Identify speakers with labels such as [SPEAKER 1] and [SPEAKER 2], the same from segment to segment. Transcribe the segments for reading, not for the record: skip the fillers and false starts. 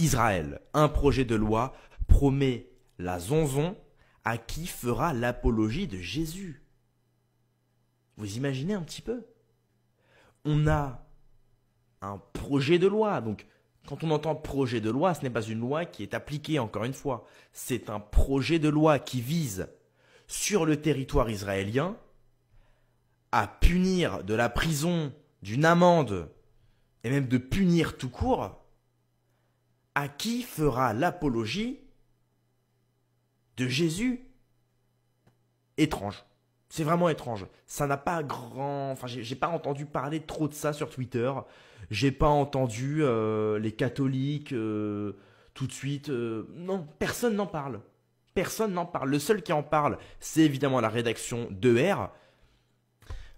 [SPEAKER 1] Israël. Un projet de loi promet la zonzon à qui fera l'apologie de Jésus. Vous imaginez un petit peu? On a un projet de loi. Donc, quand on entend projet de loi, ce n'est pas une loi qui est appliquée, encore une fois. C'est un projet de loi qui vise, sur le territoire israélien, à punir de la prison, d'une amende, et même de punir tout court, à qui fera l'apologie de Jésus. Étrange. C'est vraiment étrange. Ça n'a pas grand... Enfin, j'ai pas entendu parler trop de ça sur Twitter. J'ai pas entendu les catholiques tout de suite. Non, personne n'en parle. Personne n'en parle. Le seul qui en parle, c'est évidemment la rédaction d'ER.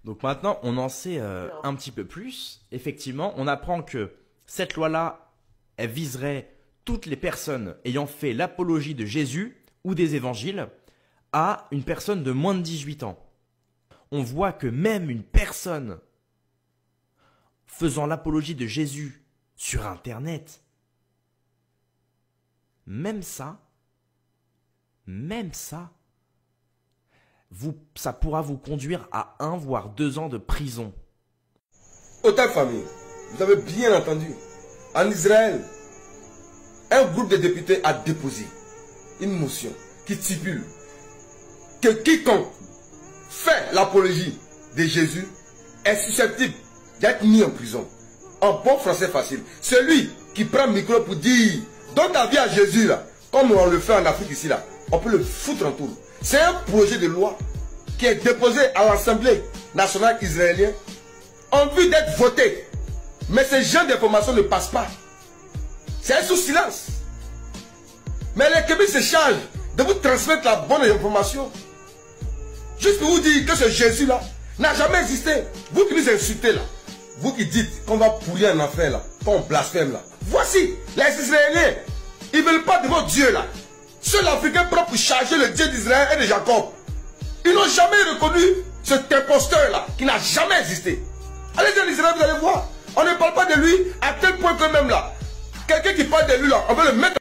[SPEAKER 1] Donc maintenant, on en sait un petit peu plus. Effectivement, on apprend que cette loi-là, elle viserait toutes les personnes ayant fait l'apologie de Jésus ou des évangiles à une personne de moins de 18 ans. On voit que même une personne faisant l'apologie de Jésus sur Internet, même ça, ça pourra vous conduire à 1 voire 2 ans de prison.
[SPEAKER 2] Autant famille, vous avez bien entendu, en Israël, un groupe de députés a déposé une motion qui stipule que quiconque fait l'apologie de Jésus est susceptible d'être mis en prison. En bon français facile, celui qui prend le micro pour dire donne ta vie à Jésus là, comme on le fait en Afrique ici là, on peut le foutre en tour. C'est un projet de loi qui est déposé à l'Assemblée nationale israélienne en vue d'être voté. Mais ce genre d'informations ne passe pas. C'est sous silence. Mais les Québécois se chargent de vous transmettre la bonne information. Juste pour vous dire que ce Jésus-là n'a jamais existé. Vous qui nous insultez là, vous qui dites qu'on va pourrir un enfer là, qu'on blasphème là. Voici, les Israéliens, ils ne veulent pas de votre Dieu là. Seul l'Africain prend pour charger le Dieu d'Israël et de Jacob. Ils n'ont jamais reconnu cet imposteur là, qui n'a jamais existé. Allez en Israël, vous allez voir. On ne parle pas de lui à tel point que même là, quelqu'un qui parle de lui là, on veut le mettre